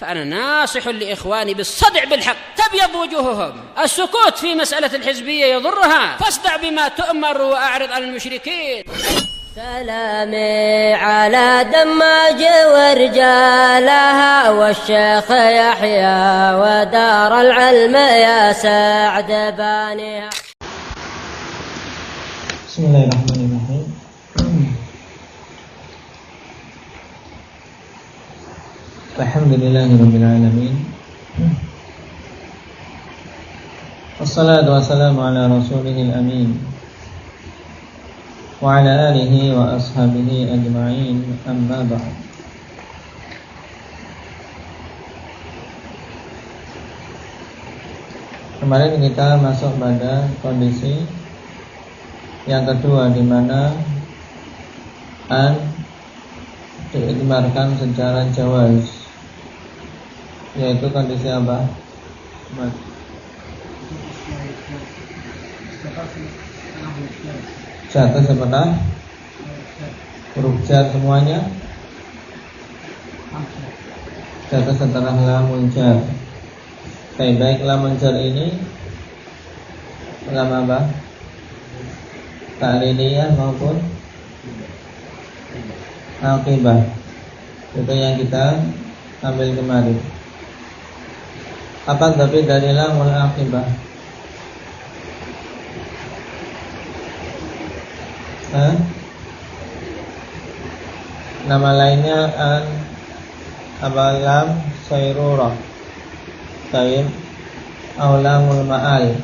فأنا ناصح لإخواني بالصدع بالحق تبيض وجوههم. السكوت في مسألة الحزبية يضرها، فاصدع بما تؤمر وأعرض عن المشركين. سلامي على دماج ورجالها والشيخ يحيى ودار العلم يا سعد بانيها. بسم الله الرحمن الرحيم. الحمد لله رب العالمين. والصلاة والسلام على رسوله الأمين وعلى آله وأصحابه أجمعين. أما بعد. Kemarin kita masuk pada kondisi yang kedua, di mana an diikmarkan secara jawaz, yaitu kondisi apa? Jatuh seperti huruf jar semuanya, jatuh setelah lamun jar. Baik lamun jar ini lam apa? Ta'liliyah maupun aqibah. Itu yang kita ambil kemarin. Apa tapi dari lamul aqibah? Nama lainnya lam sayrurah, taib, aulamul ma'al.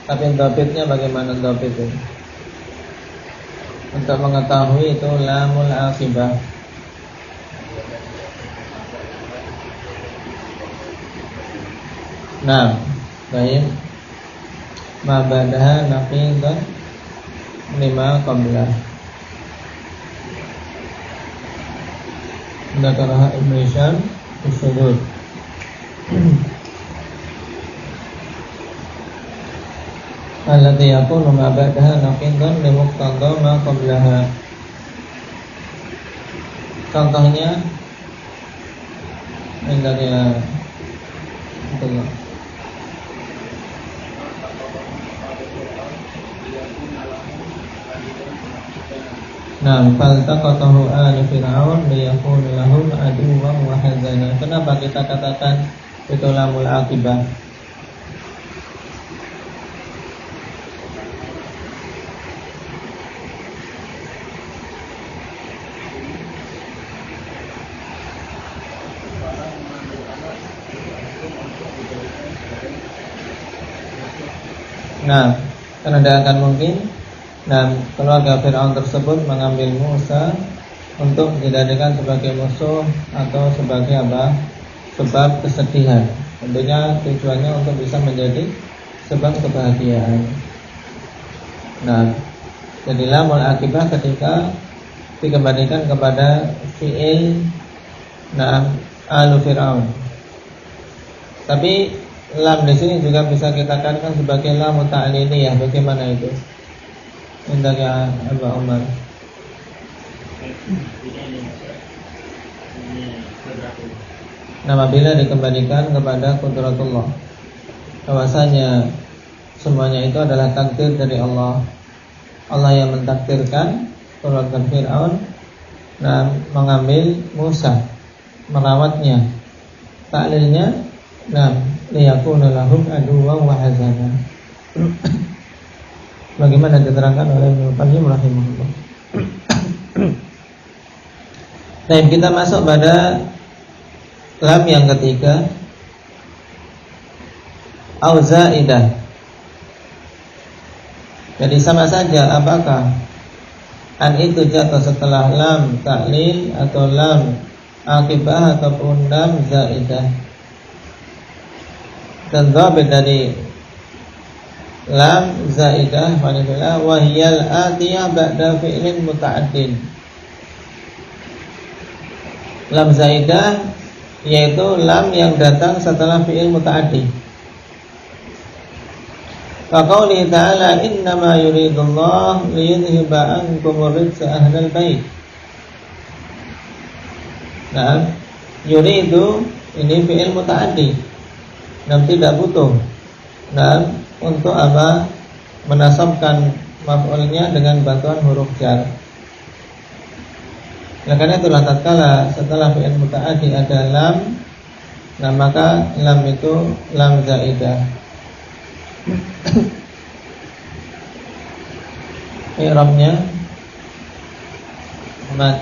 Tapi dhabitnya bagaimana dhabit ini? Untuk mengetahui itu lamul aqibah. Nah, baik. Ma ba'daha naqidan lima qablah. Dzakaraha Ibnu Hisham As-Sudud. Allati yakunu ma ba'daha naqidan li muqtada ma qablaha. Contohnya dari faltaqatahu ala fir'aun liyakuna lahum aduwwan wa hazana. Kenapa kita katakan itu lamul aqibah? Nah, karena tidak akan mungkin keluarga Fir'aun tersebut mengambil Musa untuk dijadikan sebagai musuh atau sebagai apa? Sebab kesedihan. Tentunya tujuannya untuk bisa menjadi sebab kebahagiaan. Nah, jadi lamul aqibah ketika dikembalikan kepada fi'il alu Fir'aun. Tapi lam di sini juga bisa kita katakan sebagai lam ta'liliyah. Bagaimana itu? Indahnya Abu Umar. Nama bila dikembalikan kepada qudratullah, bahwasanya semuanya itu adalah takdir dari Allah. Allah yang mentakdirkan keluarga Fir'aun mengambil Musa, merawatnya. Taklilnya liyakuna lahum aduwwan wa hazana. Bagaimana diterangkan oleh Ibnu Qayyim rahimahullah. Nah, kita masuk pada lam yang ketiga, au zaidah. Jadi sama saja apakah an itu jatuh setelah lam ta'lil atau lam aqibah ataupun lam zaidah. Dan dhabit dari lam zaidah wa hiyal atiyah ba'da fi'lin muta'addin. Lam zaidah yaitu lam yang datang setelah fi'il muta'addi. Fa qouli ta'ala innama yuridullah liyudhhiba ankum rijsa ahlal bait. Nah, yuridu ini fi'il muta'addi. Tidak butuh untuk apa? Menasabkan maf'ulnya dengan bantuan huruf jar. Karena itulah tatkala setelah fi'il muta'addi ada lam, maka lam itu lam zaidah. I'rabnya Ahmad.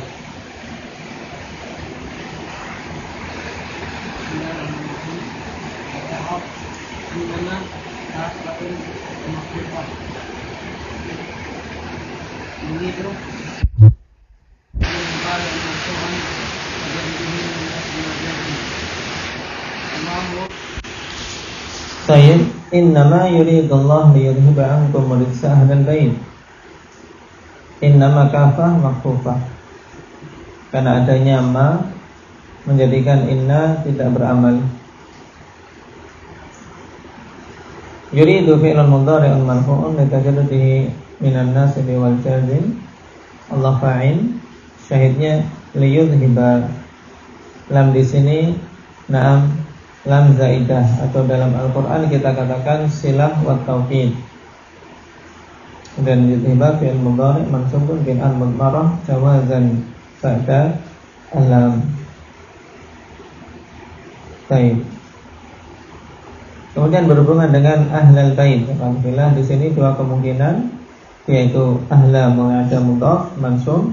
Sayyid, innama yuridullah liyudhiba ankum rijsa ahlal bait. Innama kafah makhfufah. Karena adanya ma menjadikan inna tidak beramal. Yuridu fi'lan mudhari'un marfu'un litajarrudihi minan nasibi wal jazim. Allah fa'il. Syahidnya liyudhiba. Lam di sini na'am lam zaidah, atau dalam Al-Quran kita katakan silah wa taukid. Dan yudhiba fi'il mudhari' mansubun bin al-mudmarah jawazan ba'da alam. Baik. Kemudian berhubungan dengan ahlal bait. Alhamdulillah di sini dua kemungkinan, yaitu ahla mengada mudhaf mansub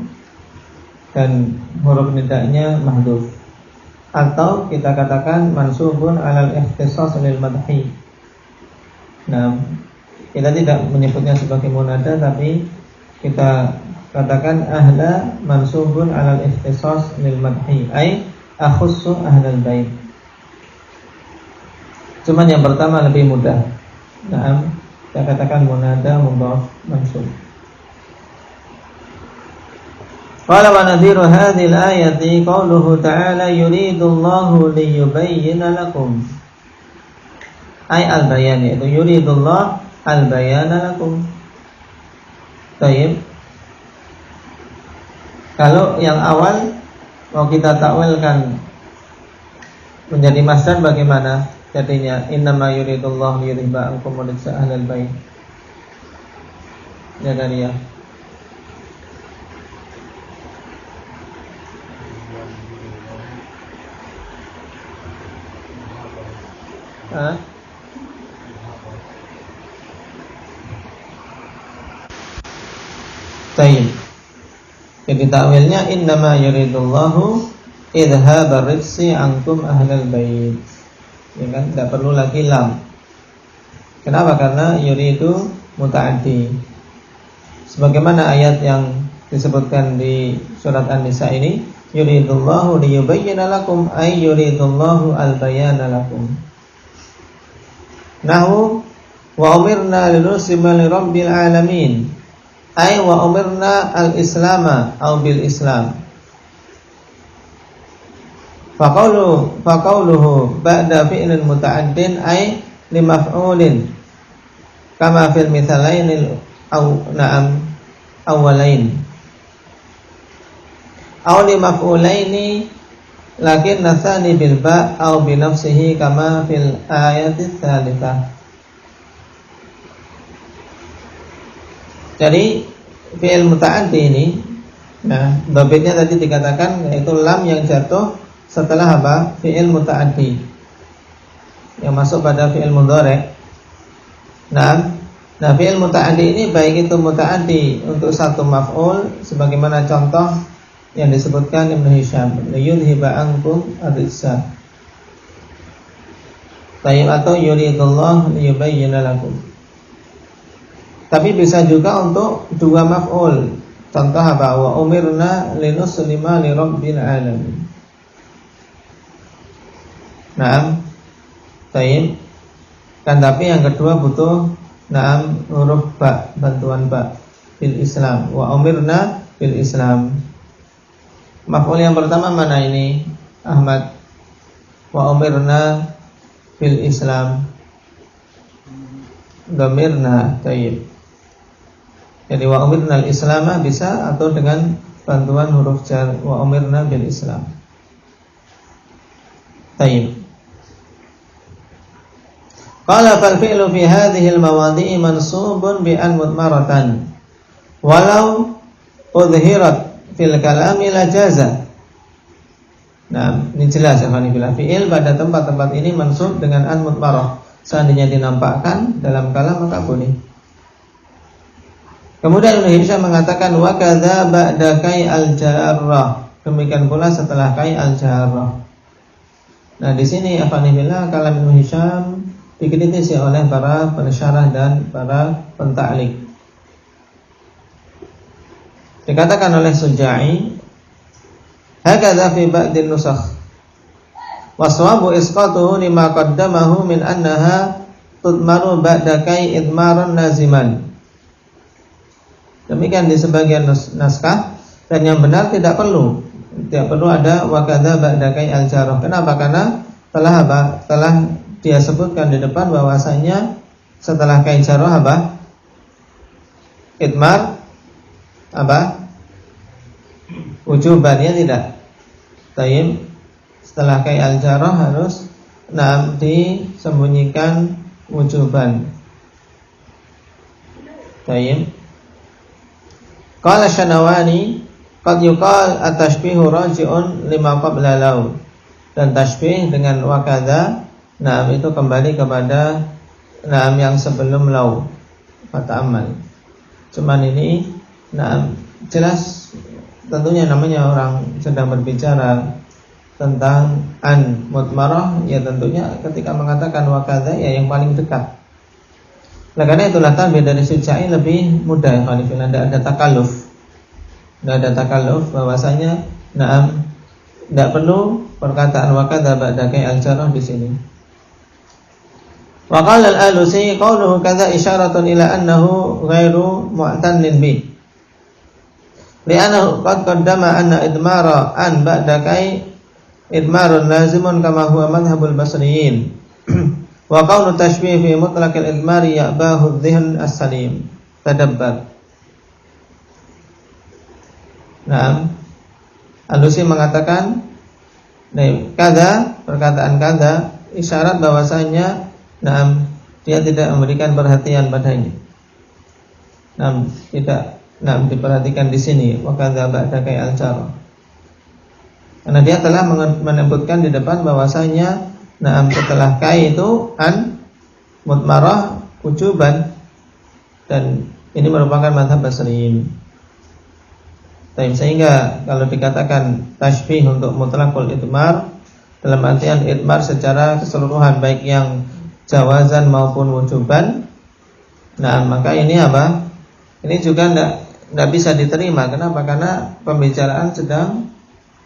dan huruf nidanya mahdhuf. Atau kita katakan mansubun alal ikhtisas lil madhi. Nah, kita tidak menyebutnya sebagai munada, tapi kita katakan ahla mansubun alal ikhtisas lil madhi, ay akhussu ahlal bait. Cuman yang pertama lebih mudah. Nah, kita katakan munada mudhaf mansub. Qala wa nadhiru hadhil ayati qauluhu ta'ala yuridullahu liyubayyina lakum. Ay al-bayan, yaitu yuridullah al-bayana lakum. Baik. Kalau yang awal mau kita takwilkan menjadi masdar bagaimana? Jadinya innama yuridullahu liyudhiba ankum rijsa ahlal bait. Jaga dia. Tayyib. Jadi takwilnya innama yuridullahu idhabar rijsi ankum ahlal bait. Ya kan, tidak perlu lagi lam. Kenapa? Karena yuridu muta'addi. Sebagaimana ayat yang disebutkan di surat An-Nisa ini, yuridullahu liyubayyina lakum, ay yuridullahu al-bayana lakum. Nahu wa umirna linuslima li rabbil alamin, ay wa umirna al-islama au bil islam. Faqauluhu ba'da fi'lin muta'addin ay li maf'ulin kama fil mithalainil na'am awwalain, au li maf'ulaini lakin nasani bil ba' au bi nafsihi kama fil ayati tsalitsah. Jadi fi'il muta'addi ini, nah dhabitnya tadi dikatakan yaitu lam yang jatuh setelah apa? Fi'il muta'addi yang masuk pada fi'il mudhari'. Nah fi'il muta'addi ini baik itu muta'addi untuk satu maf'ul sebagaimana contoh yang disebutkan Ibnu Hisham, liyudhiba ankum ar-rijsa. Tayyib, atau yuridullah liyubayyina lakum. Tapi bisa juga untuk dua maf'ul. Contoh apa? Wa umirna linuslima li rabbil alamin. Naam. Tayyib. Kan tapi yang kedua butuh naam huruf ba, bantuan ba bil Islam. Wa umirna bil Islam. Maf'ul yang pertama mana ini? Ahmad. Wa umirna bil Islam. Dhamirna. Tayyib. Jadi wa umirna al-islamah bisa, atau dengan bantuan huruf jar wa umirna bil Islam. Taib. Qala fal fi'lu fi hadhihi al-mawadhi'i mansubun bi an mudmaratan walau udhirat fil kalami la jaza. Nah, ini jelas ya Fanifillah. Fi'il pada tempat-tempat ini mansub dengan an mudmarah. Seandainya dinampakkan dalam kalam maka boleh. Kemudian Ibnu Hisham mengatakan wa kadza ba'da kai al-jarrah. Demikian pula setelah kai al-jarrah. Nah, di sini Fanifillah kalam Ibnu Hisham dikritisi oleh para pensyarah dan para pentaklik. Dikatakan oleh Sujai, hakadha fi ba'din nusakh waswabu isqatuhu lima qaddamahu min annaha tudmaru ba'da kai idmaran naziman. Demikian di sebagian naskah, dan yang benar tidak perlu ada wakadha ba'da kai al-jarrah. Kenapa? Karena telah dia sebutkan di depan bahwasanya setelah kai jarrah apa? Idmar apa? Wujuban, ya tidak? Tayyib. Setelah kai al-jarrah harus disembunyikan wujuban. Tayyib. Qala Syanawani qad yuqal at-tashbihu raji'un lima qabla law. Dan tashbih dengan wakadha itu kembali kepada yang sebelum law. Fata'amal. Cuman ini jelas tentunya namanya orang sedang berbicara tentang an mudmarah, ya tentunya ketika mengatakan wakadha ya yang paling dekat. Nah, karena itulah tabir dari Sujai lebih mudah, Khalifillah, tidak ada takalluf, bahwasanya tidak perlu perkataan wakadha ba'da kai al-jarrah di sini. Wa qala al-Alusi qawluhu kadza isyaratun ila annahu ghairu mu'tannin bi. Li'annahu qad qaddama anna idmara an ba'da kai idmarun lazimun kama huwa madhhabul basriyin. Wa qawlu tashbih fi mutlaqil idmari ya'bahu adh-dhihn as-salim. Tadabbar. Alusi mengatakan kada, perkataan kada isyarat bahwasanya dia tidak memberikan perhatian padanya. Tidak diperhatikan di sini wa kadza ba'da kai al-jarrah. Karena dia telah menyebutkan di depan bahwasanya setelah kai itu an mudmarah wujuban, dan ini merupakan mazhab Basriyin. Sehingga kalau dikatakan tashbih untuk mutlaqul idmar dalam artian idmar secara keseluruhan baik yang jawazan maupun wujuban, maka ini apa? Ini juga tidak bisa diterima. Kenapa? Karena pembicaraan sedang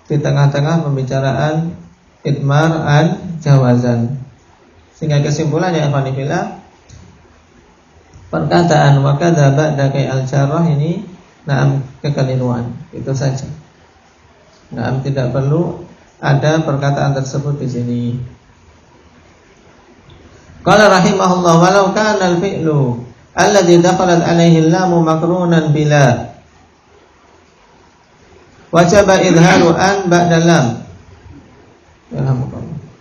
di tengah-tengah pembicaraan idmar an jawazan. Sehingga kesimpulannya Fanifillah, perkataan wakadha ba'da kai al-jarrah ini kekeliruan, itu saja. Tidak perlu ada perkataan tersebut di sini. Qala rahimahullah walau kana al-fi'lu alladhi dakhalat alaihi al-lamu makrunan bila wajaba idharu an ba'da lam.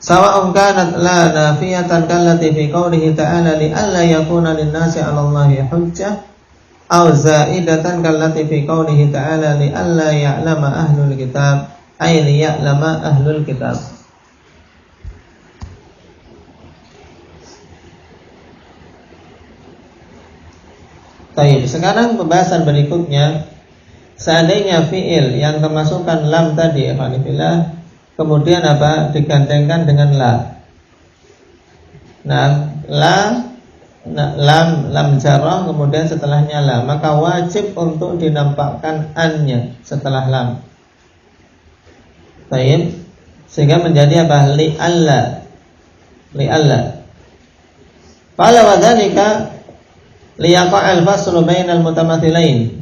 Sawa'un kanat la nafiyatan kallati fi qawlihi ta'ala li alla yakuna lin-nasi 'ala Allahi hujjah aw za'idatan kallati fi qawlihi ta'ala li alla ya'lama ahlul kitab ay li ya'lama ahlul kitab. Baik, sekarang pembahasan berikutnya, seandainya fi'il yang termasukkan lam tadi, Alhamdulillah, kemudian apa? Digandengkan dengan la. Lam jarrah, kemudian setelahnya la, maka wajib untuk dinampakkan an-nya setelah lam. Baik, sehingga menjadi apa? Li alla. Qala wa dzalika liyaqa'al faslu bainal mutamathilain.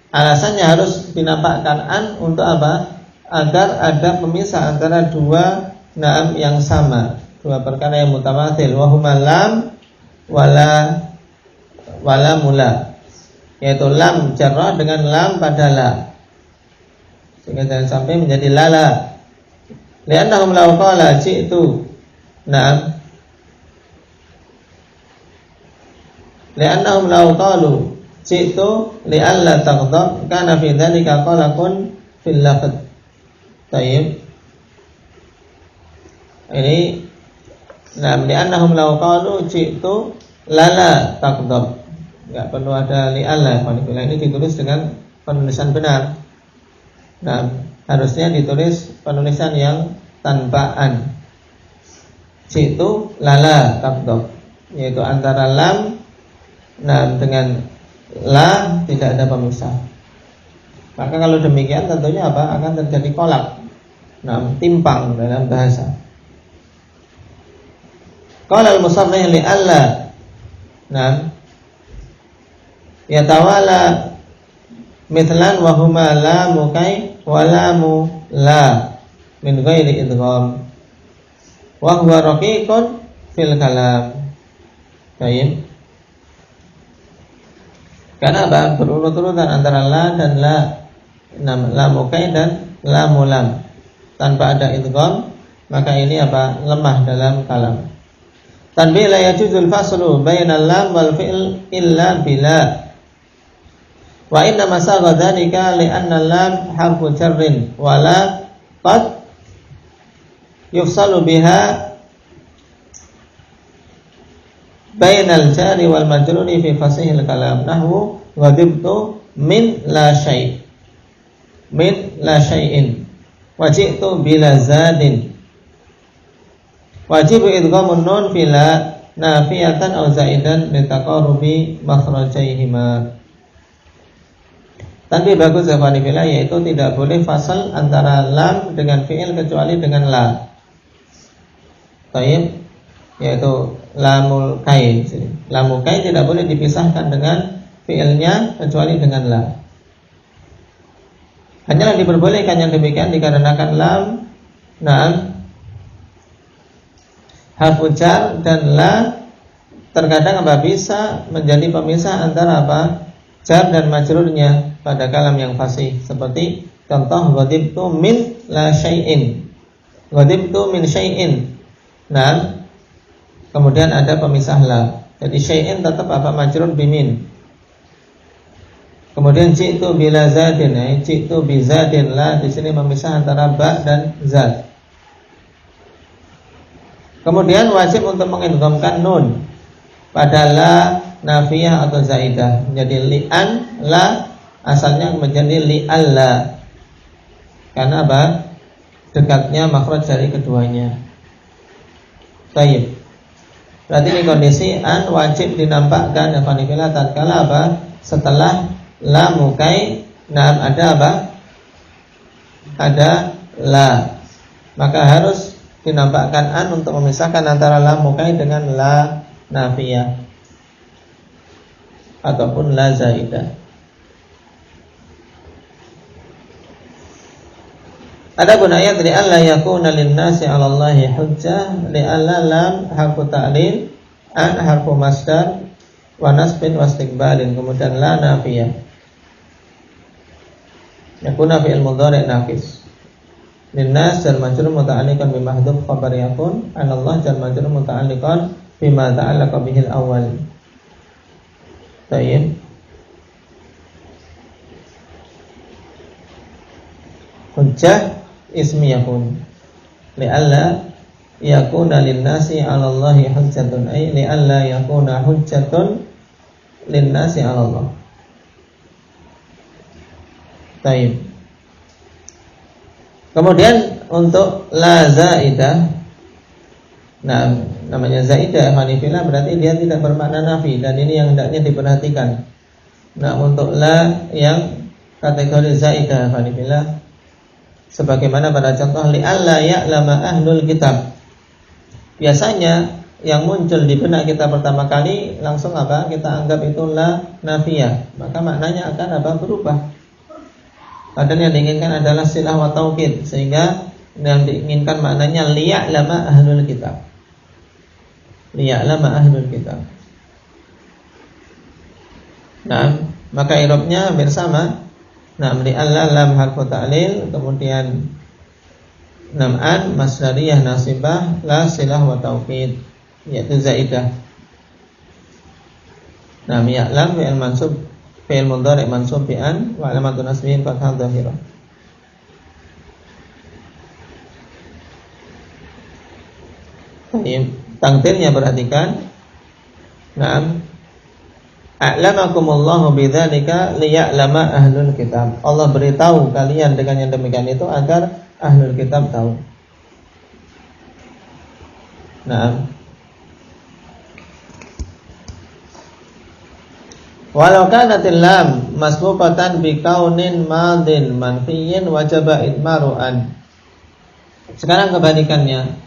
Alasannya harus dinampakkan an untuk apa? Agar ada pemisah antara dua yang sama, dua perkara yang mutamathil, wa huma lam wala mula, yaitu lam jarrah dengan lam pada la, sehingga jangan sampai menjadi lala. Li'annahum law qala ji'tu na'am li'annahum law qalu ji'tu li'alla taghdab kana fi dzalika qalaqun fil laqad. Tayyib. Ini na'am li'annahum law qalu ji'tu lala taghdab. Enggak perlu ada li'alla. Ini ditulis dengan penulisan benar. Nah, harusnya ditulis penulisan yang tanpa an. Jitu lala taghdab, yaitu antara lam dengan la tidak ada pemisah. Maka kalau demikian tentunya apa? Akan terjadi kolak. Timpang dalam bahasa. Qala al-musannif li alla yatawala mithlan wa huma lamu kai wa lamu la min ghairi idgham wa huwa raqiqun fil kalam. Baik. Karena apa? Berurut-urutan antara la dan la. Lamu kai dan lamu lam tanpa ada idgham, maka ini apa? Lemah dalam kalam. Tanbih la yajuzul faslu bainal lam wal fi'l illa bila. Wa inna masagha dzalika li anna lam harfu jarrin wa la qad yufsalu biha bainal jari wal majruri fi fasihil kalam nahwu ghadibtu min la syai' min la syai'in wa ji'tu bila zadin. Wajib idghamun nun fi la nafiyatan aw zaidan li taqarrubi makhrajaihima. Tapi bagus Zafanifillah, yaitu tidak boleh fasal antara lam dengan fi'il kecuali dengan la. Baik, yaitu lamul kai. Lamul kai tidak boleh dipisahkan dengan fi'ilnya kecuali dengan la. Hanyalah diperbolehkan yang demikian dikarenakan lam harfu jar dan la terkadang apa bisa menjadi pemisah antara apa? Jar dan majrurnya pada kalam yang fasih. Seperti contoh ghadibtu min la syai'in. Ghadibtu min syai'in. Nah, kemudian ada pemisah la. Jadi syai'in tetap apa? Majrur bimin. Kemudian ji'tu bila zadin, ji'tu bi zadin, la di sini memisah antara ba dan zad. Kemudian wajib untuk mengidghamkan nun pada la nafiyah atau zaidah menjadi li'an la, asalnya menjadi li'alla. Karena apa? Dekatnya makhraj dari keduanya. Baik. Berarti ini kondisi an wajib dinampakkan Zafanifillah tatkala apa? Setelah la mukai ada apa? Ada la. Maka harus dinampakkan an untuk memisahkan antara la mukai dengan la nafiyah ataupun la zaidah. Adapun ayat li alla yakuna lin-nasi 'ala Allahi hujjah, li alla lam harfu ta'lil, an harfu masdar wa nasbin wa istiqbalin, kemudian la nafiyah. Yakuna fi'il mudhari' naqis. Lin-nas jar majrur muta'alliqan bi mahdhuf khabar yakun, 'ala Allah jar majrur muta'alliqan bima ta'allaqa bihil awwal. Baik. Hujjah ismi yakun. Li'alla yakuna lin-nasi 'ala Allahi hujjatun, ay li'alla yakuna hujjatun lin-nasi 'ala Allah. Baik. Kemudian untuk la zaidah, namanya zaidah Hanifillah berarti dia tidak bermakna nafi, dan ini yang hendaknya diperhatikan. Untuk la yang kategori zaidah Hanifillah, sebagaimana pada contoh li alla ya'lama ahlul kitab. Biasanya yang muncul di benak kita pertama kali langsung apa? Kita anggap itu la nafiyah, maka maknanya akan apa? Berubah. Padahal yang diinginkan adalah silah wa taukid, sehingga yang diinginkan maknanya liya'lama ahlul kitab. Liya'lama ahlul kitab. Maka i'rabnya hampir sama. Li alla lam harfu ta'lil, kemudian An masdariyah nasibah la silah wa taukid, yaitu zaidah. Ya'lam fi'il mansub, fi'il mudhari' mansub bi an wa alamatun nasbihi fathah dhahirah. Tangtirnya perhatikan. A'lamakumullahu bidzalika liya'lama ahlul kitab. Allah beritahu kalian dengan yang demikian itu agar ahlul kitab tahu. Walau kanatil lam masbubatan bi kaunin madin manfiyin wajaba idmaru an. Sekarang kebalikannya.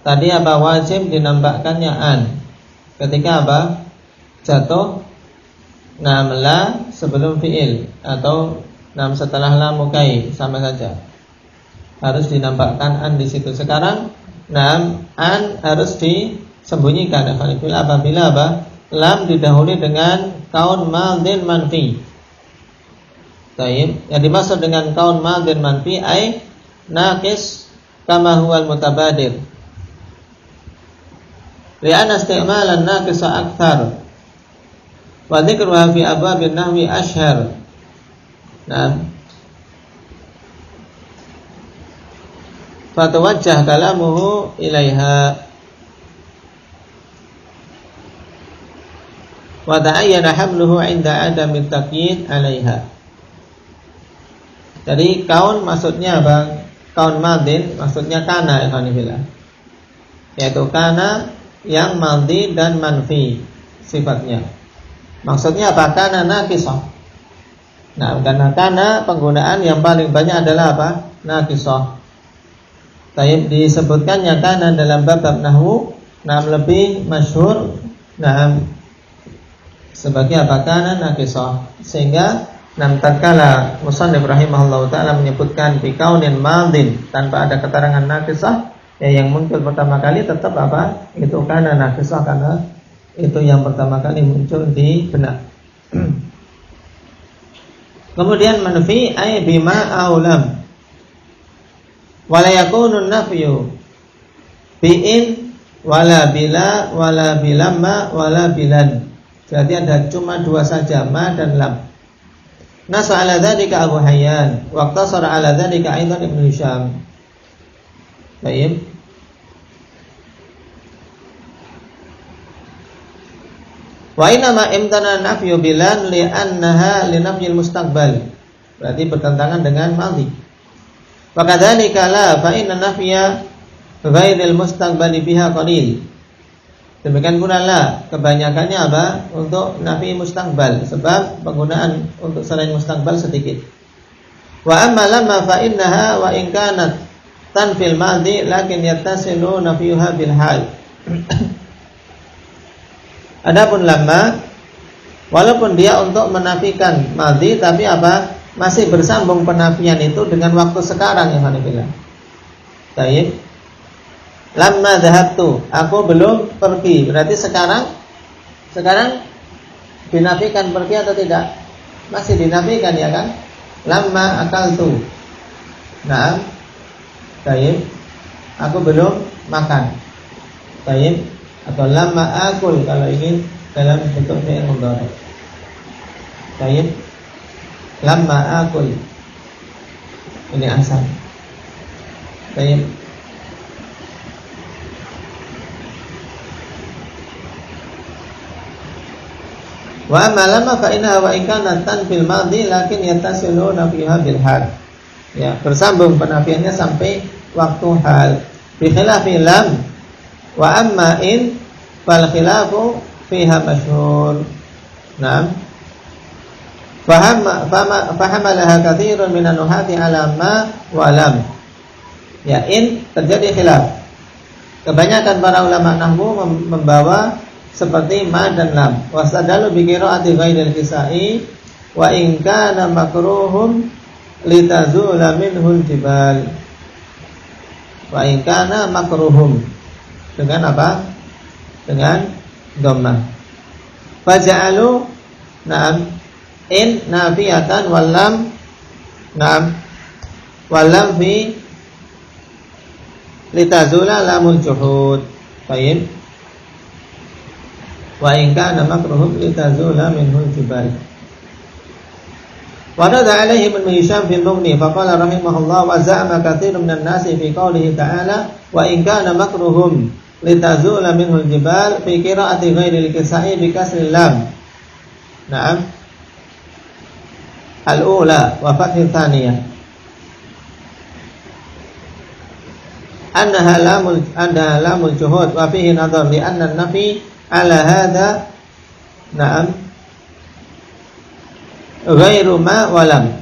Tadi apa? Wajib dinambahkannya an. Ketika apa? Jatuh la sebelum fi'il atau setelah la mukai, sama saja. Harus dinambahkan an di situ. Sekarang an harus disembunyikan apabila apa? Lam didahului dengan kaun madin manfi. Baik, yang dimaksud dengan kaun madin manfi ai naqis kama huwal mutabadir. Li'anna isti'malan naqisa akthar wa dzikruha fi abwabin nahwi ashhar. Fatawajjah kalamuhu ilaiha wa ta'ayyana hamluhu 'inda adami taqyid 'alaiha. Jadi kaun maksudnya apa? Kaun madin maksudnya kana, yaitu kana yang madhi dan manfi sifatnya. Maksudnya apa? Kana naqisah. Karena kana penggunaan yang paling banyak adalah apa? Naqisah. Baik, disebutkannya kana dalam bab nahwu lebih masyhur sebagai apa? Kana naqisah. Sehingga tatkala musannif rahimahullahu taala menyebutkan bi kaunin madin tanpa ada keterangan naqisah, yang muncul pertama kali tetap apa? Itu kana naqisah, karena itu yang pertama kali muncul di benak. Kemudian manfi ay bima aulam. Wala yakunun nafyu bi'in wala bila wala bilamma wala bilan. Jadi ada cuma dua saja, ma dan lam. Nasa ala dzalika Abu Hayyan wa iqtasara ala dzalika aidan Ibnu Hisham. Baik. Wa inama imtana nafyu bilan li annaha li nafyil mustaqbal. Berarti bertentangan dengan madhi. Wa kadzalika la fa inna nafya ghairil mustaqbali biha qalil. Demikian pula la, kebanyakannya apa? Untuk nafi mustaqbal, sebab penggunaan untuk selain mustaqbal sedikit. Wa amma lamma fa innaha wa in kanat tanfil madhi lakin yattasilu nafyuha bil hal. Adapun lamma, walaupun dia untuk menafikan madhi, tapi apa? Masih bersambung penafian itu dengan waktu sekarang, ya Hanifillah. Baik. Lamma dhahabtu, aku belum pergi. Berarti sekarang dinafikan pergi atau tidak? Masih dinafikan, ya kan? Lamma akaltu. Baik. Aku belum makan. Baik. Atau lamma akul kalau ingin dalam bentuk fi'il mudhari. Baik. Lamma akul. Ini asal. Baik. Wa amma lamma fa innaha wa in kanat tanfil madhi lakin yattasilu nafiha bil hal. Ya, bersambung penafiannya sampai waktu hal. Bi khilafi lam wa amma in fal khilafu fiha masyhur. Naam. Fahamalaha katsirun minan nuhati ala ma wa lam. Ya, in terjadi khilaf. Kebanyakan para ulama nahwu membawa seperti ma dan lam. Wasadalu bi qiraati ghairil kisai wa in kana makruhun litazula minhul jibal. Wa in kana makruhum. Dengan apa? Dengan dhammah. Faja'alu in nafiyatan wal lam fi litazula lamul juhud. Baik. Wa in kana makruhum litazula minhul jibal. Wa radda alaihi ibn Hisham fil Mughni faqala rahimahullah wa za'ama katsirun minan nasi fi qoulihi ta'ala wa in kana makruhum litazula minhul jibal fi qira'ati ghairil kisai bi kasril lam. Naam. Al-ula wa fathil thaniyah. Annaha lamul juhud wa fihi nadhar li anna an-nafi ala hadha na'am ghairu ma walam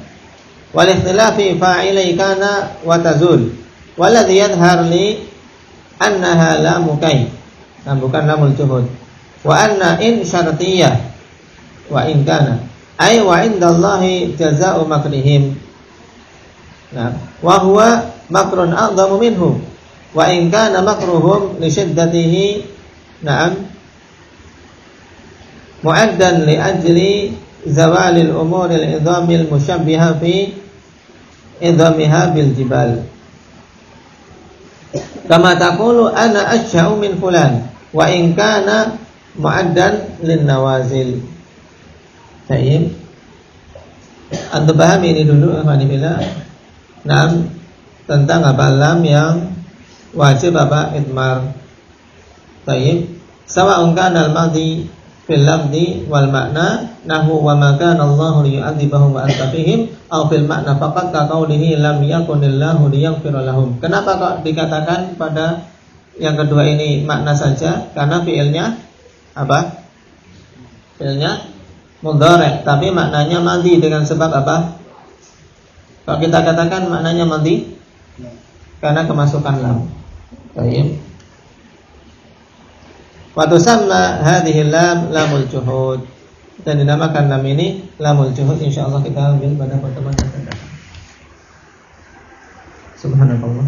wal ikhtilafi fa'ilai kana wa tazul walladhi yadhhar li annaha lamu kai, nah bukan lamul juhud, wa anna in syartiyah wa in kana ay wa indallahi jazaa'u makrihim, nah wa huwa makrun a'dhamu minhu wa in kana makruhum li shiddatihi na'am mu'addan li ajli zawalil umuril idhamil mushabbiha fi idhamiha bil jibal kama taqulu ana asya'u min fulan wa in kana mu'addan lin nawazil. Baik. Anda pahami ini dulu alhamdulillah. Nah, tentang apa lam yang wajib apa idmar. Baik. Sawa'un kana al-madhi fil lafzi wal makna nahu wa ma kana Allahu liyu'adzibahum wa anta fihim aw fil makna faqat ka qaulihi lam yakunillahu liyaghfira lahum. Kenapa kok dikatakan pada yang kedua ini makna saja? Karena fiilnya apa? Fiilnya mudhari', tapi maknanya madhi dengan sebab apa? Kalau kita katakan maknanya madhi karena kemasukan lam. Baik. Wa tusamma hadhihi lam lamul juhud, dan dinamakan lam ini lamul juhud. Insyaallah kita ambil pada pertemuan yang akan datang. Subhanallah.